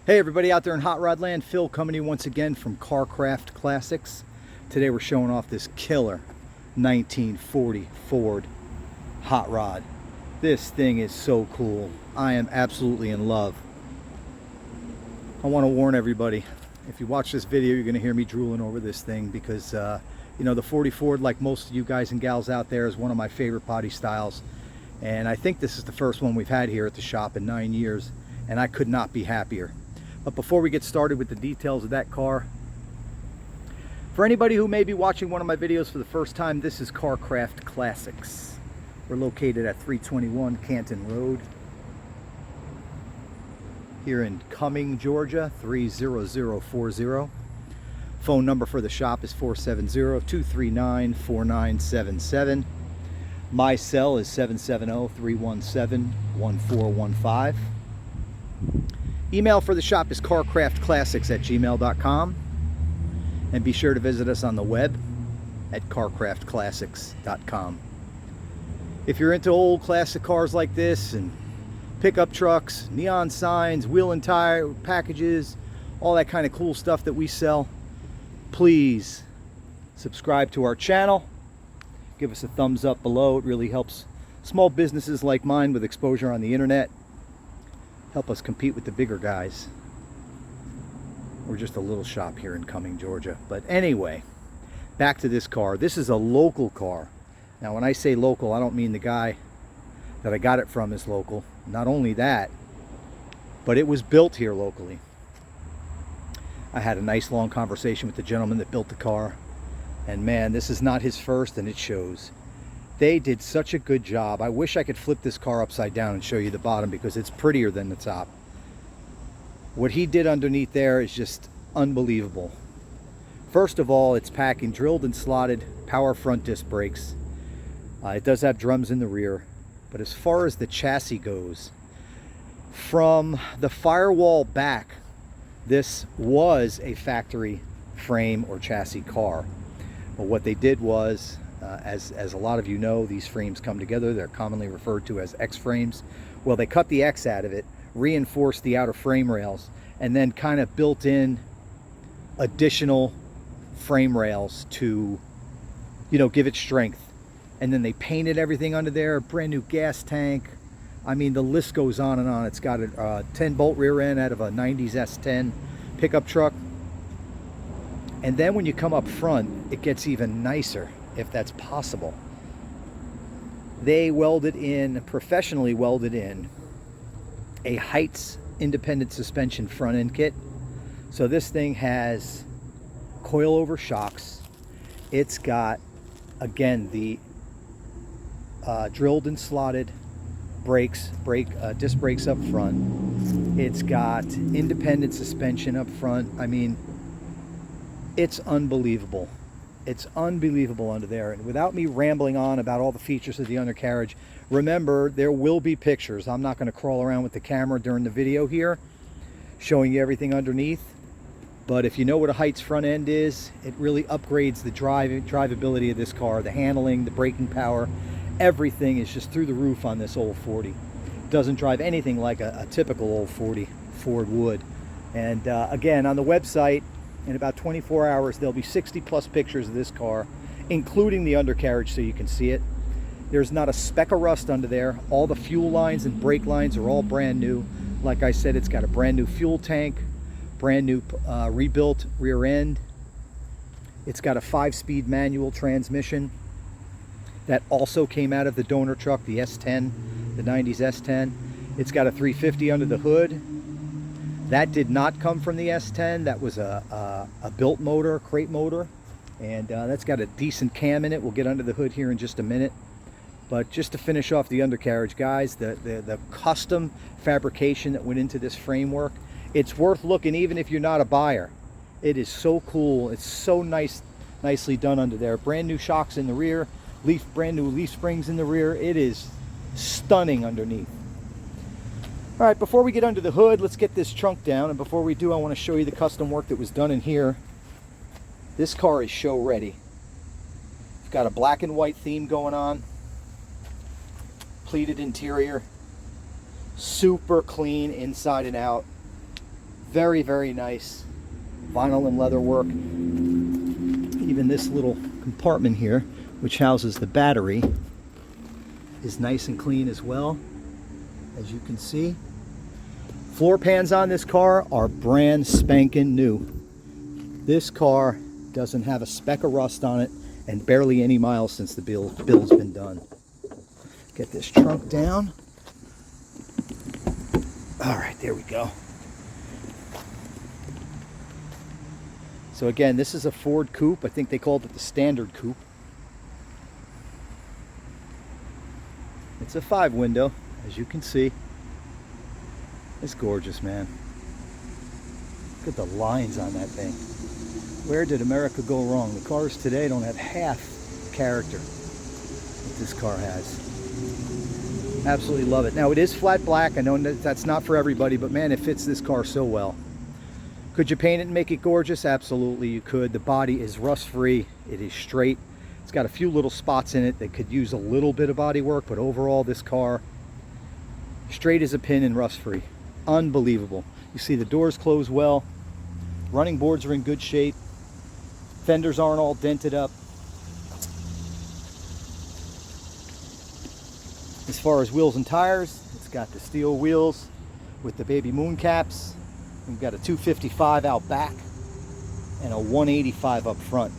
Hey everybody out there in Hot Rod Land, Phil coming to you once again from Carcraft Classics. Today we're showing off this killer 1940 Ford Hot Rod. This thing is so cool. I am absolutely in love. I want to warn everybody, if you watch this video, you're going to hear me drooling over this thing because, you know, the 40 Ford, like most of you guys and gals out there, is one of my favorite body styles. And I think this is the first one we've had here at the shop in 9 years, and I could not be happier. But before we get started with the details of that car, for anybody who may be watching one of my videos for the first time, this is Carcraft Classics. We're located at 321 Canton Road here in Cumming, Georgia, 30040. Phone number for the shop is 470-239-4977. My cell is 770-317-1415. Email for the shop is carcraftclassics@gmail.com, and be sure to visit us on the web at carcraftclassics.com. If you're into old classic cars like this and pickup trucks, neon signs, wheel and tire packages, all that kind of cool stuff that we sell, please subscribe to our channel. Give us a thumbs up below. It really helps small businesses like mine with exposure on the internet. Help us compete with the bigger guys. We're just a little shop here in Cumming, Georgia. But anyway, back to this car. This is a local car. Now, when I say local, I don't mean the guy that I got it from is local. Not only that, but it was built here locally. I had a nice long conversation with the gentleman that built the car. And man, this is not his first, and it shows. They did such a good job. I wish I could flip this car upside down and show you the bottom because it's prettier than the top. What he did underneath there is just unbelievable. First of all, it's packing drilled and slotted power front disc brakes. It does have drums in the rear. But as far as the chassis goes, from the firewall back, this was a factory frame or chassis car. But what they did was, as a lot of you know, these frames come together. They're commonly referred to as X frames. Well, they cut the X out of it, reinforced the outer frame rails, and then kind of built in additional frame rails to, you know, give it strength. And then they painted everything under there, brand new gas tank. I mean, the list goes on and on. It's got a 10-bolt rear end out of a 90s S10 pickup truck. And then when you come up front, it gets even nicer, if that's possible. They welded in, professionally welded in, a Heights independent suspension front end kit. So this thing has coilover shocks. It's got, again, the drilled and slotted disc brakes up front. It's got independent suspension up front. I mean, it's unbelievable. It's unbelievable under there. And without me rambling on about all the features of the undercarriage, remember, there will be pictures. I'm not going to crawl around with the camera during the video here showing you everything underneath. But if you know what a Heights front end is, it really upgrades the drivability of this car. The handling, the braking power, everything is just through the roof on this old 40. It doesn't drive anything like a typical old 40 Ford would. And again, on the website, in about 24 hours, there'll be 60 plus pictures of this car, including the undercarriage, so you can see it. There's not a speck of rust under there. All the fuel lines and brake lines are all brand new. Like I said, it's got a brand new fuel tank, brand new rebuilt rear end. It's got a 5-speed manual transmission that also came out of the donor truck, the S10, the 90s S10. It's got a 350 under the hood. That did not come from the S10. That was a built motor, crate motor. And that's got a decent cam in it. We'll get under the hood here in just a minute. But just to finish off the undercarriage, guys, the custom fabrication that went into this framework, it's worth looking even if you're not a buyer. It is so cool. It's so nicely done under there. Brand new shocks in the rear, brand new leaf springs in the rear. It is stunning underneath. All right, before we get under the hood, let's get this trunk down. And before we do, I want to show you the custom work that was done in here. This car is show ready. It's got a black and white theme going on. Pleated interior. Super clean inside and out. Very, very nice vinyl and leather work. Even this little compartment here, which houses the battery, is nice and clean as well, as you can see. Floor pans on this car are brand spanking new. This car doesn't have a speck of rust on it, and barely any miles since the build's been done. Get this trunk down. All right, there we go. So again, this is a Ford Coupe. I think they called it the Standard Coupe. It's a 5-window, as you can see. It's gorgeous, man. Look at the lines on that thing. Where did America go wrong? The cars today don't have half the character that this car has. Absolutely love it. Now, it is flat black. I know that's not for everybody, but man, it fits this car so well. Could you paint it and make it gorgeous? Absolutely, you could. The body is rust-free. It is straight. It's got a few little spots in it that could use a little bit of body work, but overall, this car, straight as a pin and rust-free. Unbelievable. You see the doors close well. Running boards are in good shape. Fenders aren't all dented up. As far as wheels and tires, it's got the steel wheels with the baby moon caps. We've got a 255 out back and a 185 up front.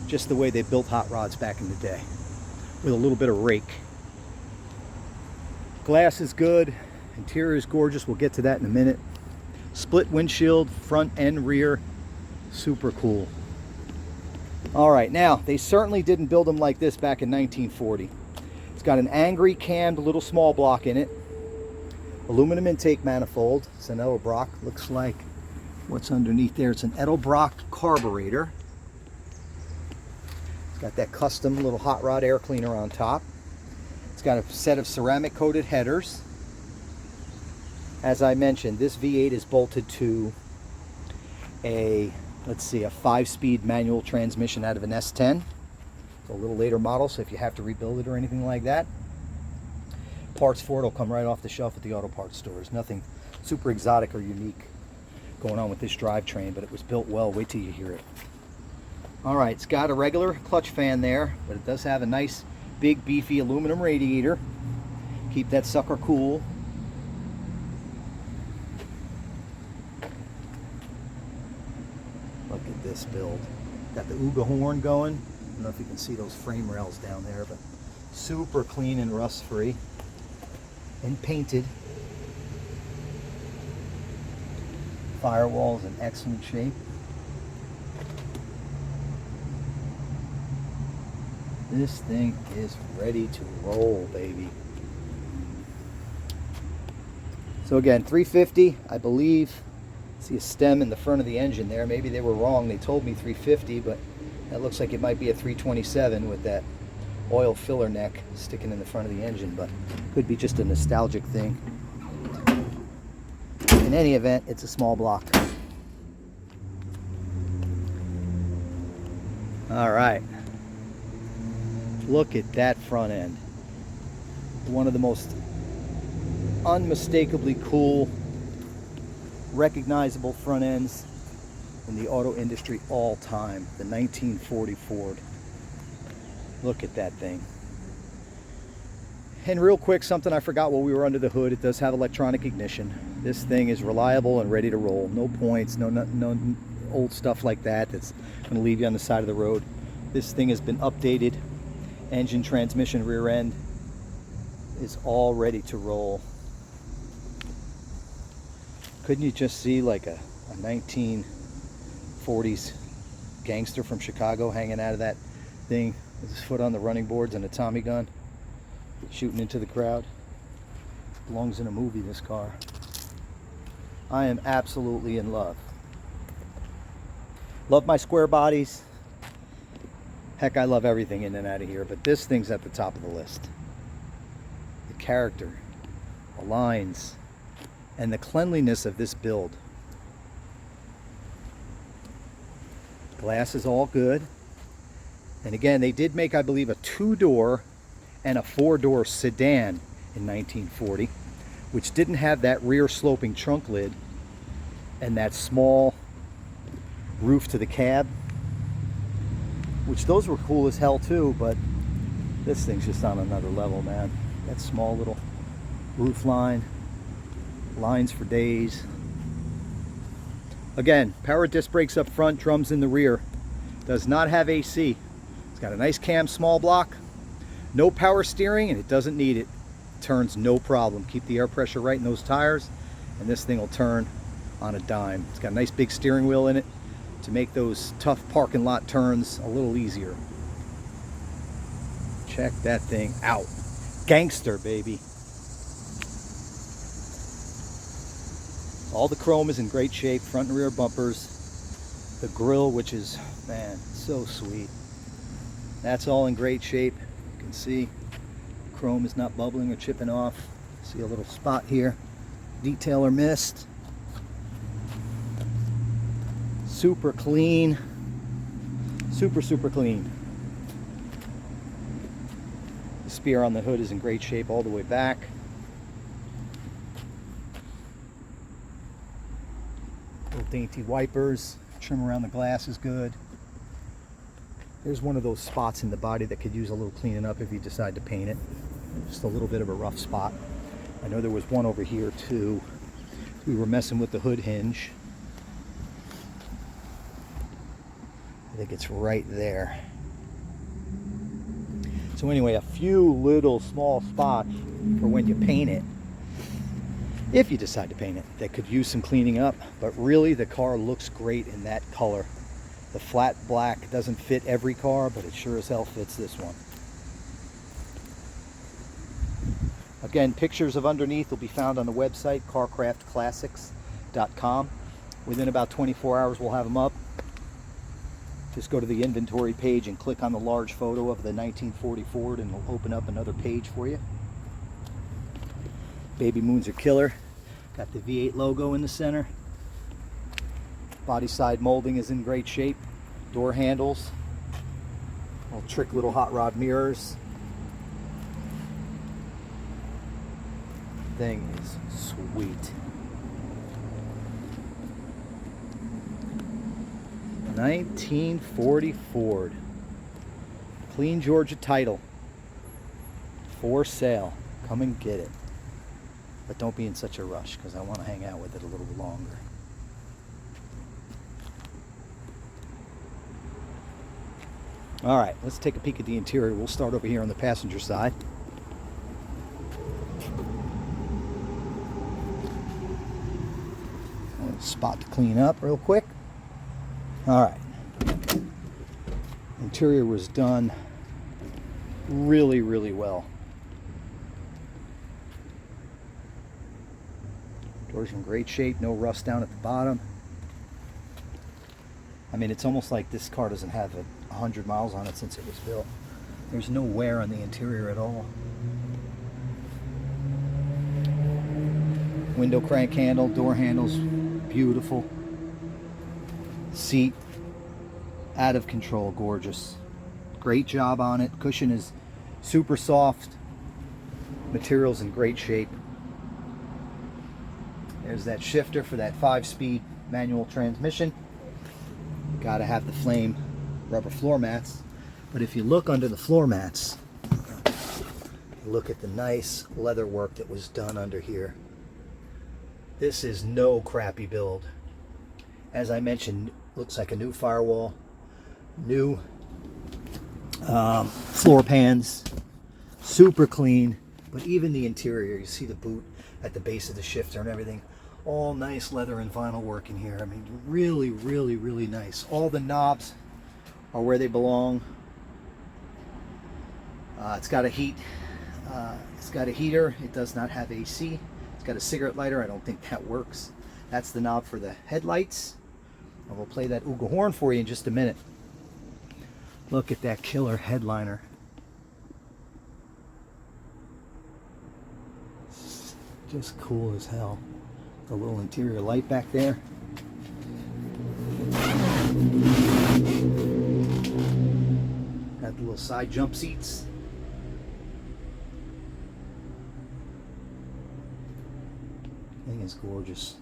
Just the way they built hot rods back in the day, with a little bit of rake. Glass is good. Interior is gorgeous. We'll get to that in a minute. Split windshield, front and rear. Super cool. All right, now, they certainly didn't build them like this back in 1940. It's got an angry cammed little small block in it. Aluminum intake manifold. It's an Edelbrock. Looks like what's underneath there. It's an Edelbrock carburetor. It's got that custom little hot rod air cleaner on top. It's got a set of ceramic coated headers. As I mentioned, this V8 is bolted to a 5-speed manual transmission out of an S10. It's a little later model, so if you have to rebuild it or anything like that, parts for it will come right off the shelf at the auto parts stores. Nothing super exotic or unique going on with this drivetrain, but it was built well. Wait till you hear it. All right, it's got a regular clutch fan there, but it does have a nice, big, beefy aluminum radiator. Keep that sucker cool. Look at this build. Got the Uga horn going. I don't know if you can see those frame rails down there, but super clean and rust-free. And painted. Firewall's in excellent shape. This thing is ready to roll, baby. So again, 350, I believe. See a stem in the front of the engine there. Maybe they were wrong. They told me 350, but that looks like it might be a 327 with that oil filler neck sticking in the front of the engine, but could be just a nostalgic thing. In any event, it's a small block. All right. Look at that front end. One of the most unmistakably cool, recognizable front ends in the auto industry all time. The 1940 Ford. Look at that thing. And real quick, something I forgot while we were under the hood, it does have electronic ignition. This thing is reliable and ready to roll. No points, no old stuff like that that's going to leave you on the side of the road. This thing has been updated. Engine, transmission, rear end is all ready to roll. Couldn't you just see like a 1940s gangster from Chicago hanging out of that thing with his foot on the running boards and a Tommy gun, shooting into the crowd? Belongs in a movie, this car. I am absolutely in love. Love my square bodies. Heck, I love everything in and out of here, but this thing's at the top of the list. The character, the lines, and the cleanliness of this build. Glass is all good. And again, they did make, I believe, a 2-door and a 4-door sedan in 1940, which didn't have that rear sloping trunk lid and that small roof to the cab, which those were cool as hell too, but this thing's just on another level, man. That small little roof line, lines for days. Again, power disc brakes up front, drums in the rear. Does not have AC. It's got a nice cam small block, no power steering, and it doesn't need it. Turns no problem. Keep the air pressure right in those tires and this thing will turn on a dime. It's got a nice big steering wheel in it to make those tough parking lot turns a little easier. Check that thing out. Gangster, baby. All the chrome is in great shape, front and rear bumpers. The grille, which is, man, so sweet. That's all in great shape. You can see chrome is not bubbling or chipping off. See a little spot here. Detail or missed. Super clean. Super clean. The spear on the hood is in great shape all the way back. Little dainty wipers. Trim around the glass is good. There's one of those spots in the body that could use a little cleaning up if you decide to paint it. Just a little bit of a rough spot. I know there was one over here too. We were messing with the hood hinge. I think it's right there. So anyway, a few little small spots for when you paint it, if you decide to paint it, that could use some cleaning up. But really, the car looks great in that color. The flat black doesn't fit every car, but it sure as hell fits this one. Again, pictures of underneath will be found on the website, carcraftclassics.com. Within about 24 hours, we'll have them up. Just go to the inventory page and click on the large photo of the 1940 Ford and it'll open up another page for you. Baby moons are killer. Got the V8 logo in the center. Body side molding is in great shape. Door handles. Little trick little hot rod mirrors. Thing is sweet. 1940 Ford. Clean Georgia title. For sale. Come and get it. But don't be in such a rush because I want to hang out with it a little longer. Alright, let's take a peek at the interior. We'll start over here on the passenger side. A spot to clean up real quick. Alright. Interior was done really well. Doors in great shape, no rust down at the bottom. I mean, it's almost like this car doesn't have 100 miles on it since it was built. There's no wear on the interior at all. Window crank handle, door handles, beautiful. Seat, out of control, gorgeous. Great job on it. Cushion is super soft. Material's in great shape. There's that shifter for that 5-speed manual transmission. Gotta have the flame rubber floor mats. But if you look under the floor mats, look at the nice leather work that was done under here. This is no crappy build. As I mentioned, looks like a new firewall, new floor pans, super clean. But even the interior, you see the boot at the base of the shifter and everything, all nice leather and vinyl work in here. I mean, really nice. All the knobs are where they belong. It's got a heater. It does not have AC. It's got a cigarette lighter. I don't think that works. That's the knob for the headlights. And we'll play that Ooga horn for you in just a minute. Look at that killer headliner. Just cool as hell. The little interior light back there. Got the little side jump seats. Thing is gorgeous.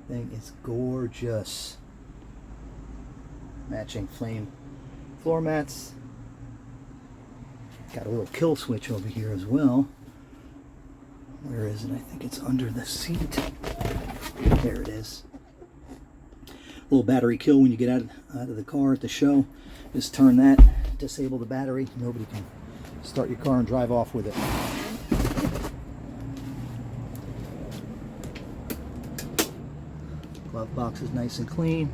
Thing is gorgeous. Matching flame floor mats. Got a little kill switch over here as well. Where is it? I think it's under the seat. There it is. A little battery kill when you get out of the car at the show. Just turn that, disable the battery. Nobody can start your car and drive off with it. Glove box is nice and clean.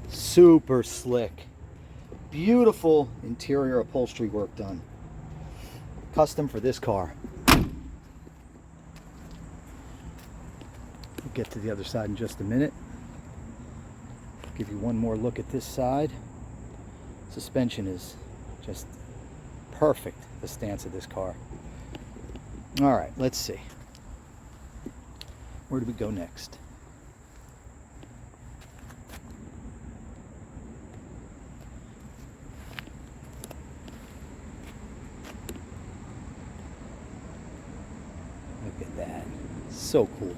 Super slick. Beautiful interior upholstery work done. Custom for this car. We'll get to the other side in just a minute. Give you one more look at this side. Suspension is just perfect, the stance of this car. All right, let's see. Where do we go next? Look at that. So cool.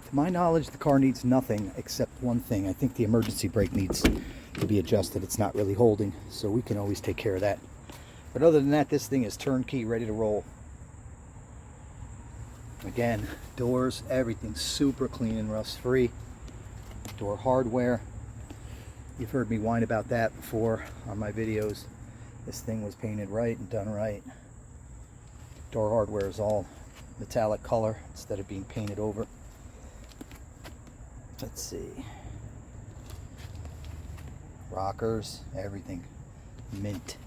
To my knowledge, the car needs nothing except one thing. I think the emergency brake needs to be adjusted. It's not really holding, so we can always take care of that. But other than that, this thing is turnkey, ready to roll. Again, doors, everything's super clean and rust free. Door hardware. You've heard me whine about that before on my videos. This thing was painted right and done right. Door hardware is all metallic color instead of being painted over. Let's see. Rockers, everything mint.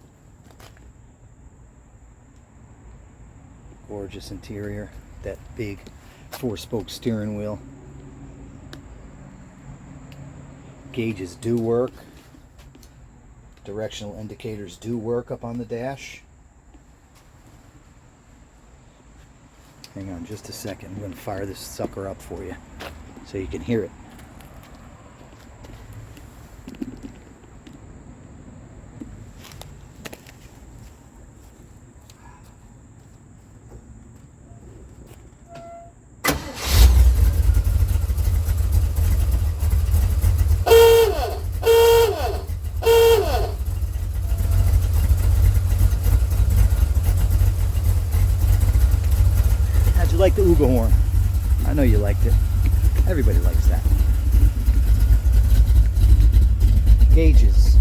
Gorgeous interior. That big 4-spoke steering wheel. Gauges do work. Directional indicators do work up on the dash. Hang on just a second. I'm going to fire this sucker up for you so you can hear it. Like the Uga horn. I know you liked it. Everybody likes that. Gauges.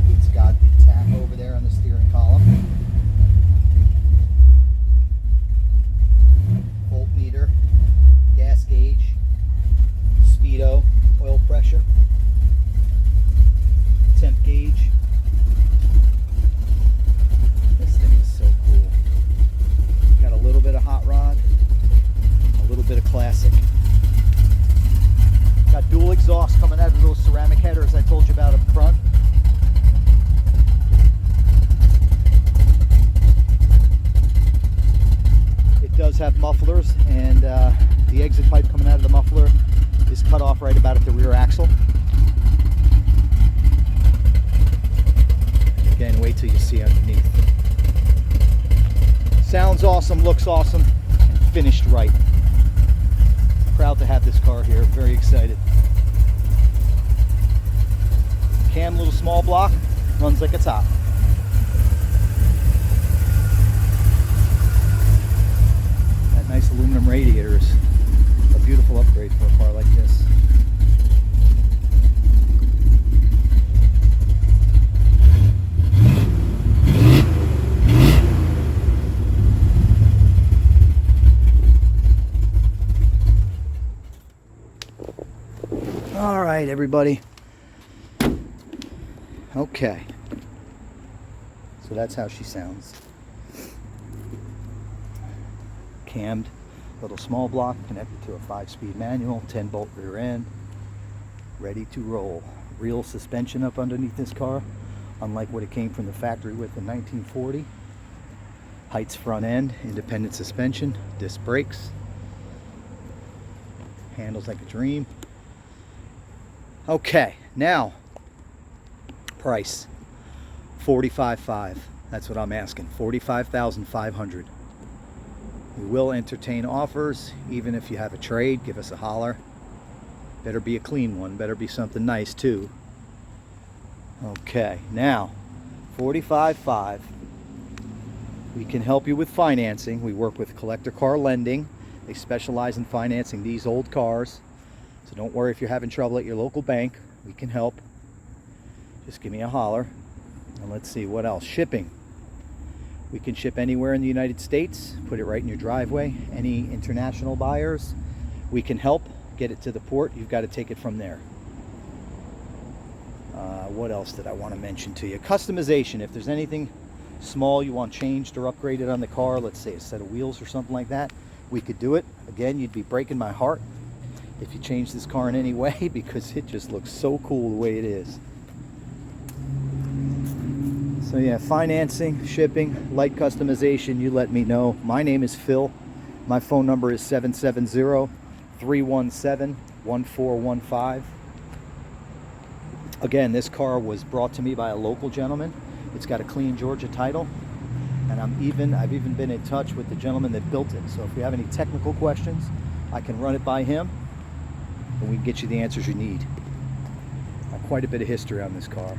It's got the tap over there on the steering column. Voltmeter, gas gauge, speedo, oil pressure, temp gauge. Classic. Got dual exhaust coming out of those ceramic headers I told you about up front. It does have mufflers, and the exit pipe coming out of the muffler is cut off right about at the rear axle. Again, wait till you see underneath. Sounds awesome, looks awesome, and finished right. Proud to have this car here, very excited. Cam, little small block, runs like a top. That nice aluminum radiator is a beautiful upgrade for a car like this. All right, everybody. Okay. So that's how she sounds. Cammed, little small block connected to a 5-speed manual, 10-bolt rear end, ready to roll. Real suspension up underneath this car, unlike what it came from the factory with in 1940. Heights front end, independent suspension, disc brakes. Handles like a dream. Okay, now price $45,500. That's what I'm asking. $45,500. We will entertain offers, even if you have a trade. Give us a holler. Better be a clean one. Better be something nice too. Okay, now $45,500. We can help you with financing. We work with Collector Car Lending. They specialize in financing these old cars. So don't worry if you're having trouble at your local bank. We can help. Just give me a holler. And let's see what else. Shipping. We can ship anywhere in the United States. Put it right in your driveway. Any international buyers, we can help get it to the port. You've got to take it from there. What else did I want to mention to you? Customization. If there's anything small you want changed or upgraded on the car, let's say a set of wheels or something like that, we could do it. Again, you'd be breaking my heart if you change this car in any way, because it just looks so cool the way it is. So yeah, financing, shipping, light customization, you let me know. My name is Phil. My phone number is 770-317-1415. Again, this car was brought to me by a local gentleman. It's got a clean Georgia title, and I've even been in touch with the gentleman that built it. So if you have any technical questions, I can run it by him, and we can get you the answers you need. Quite a bit of history on this car.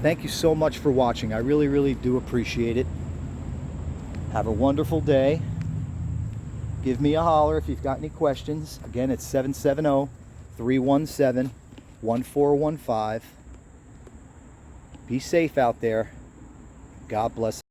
Thank you so much for watching. I really, really do appreciate it. Have a wonderful day. Give me a holler if you've got any questions. Again, it's 770-317-1415. Be safe out there. God bless.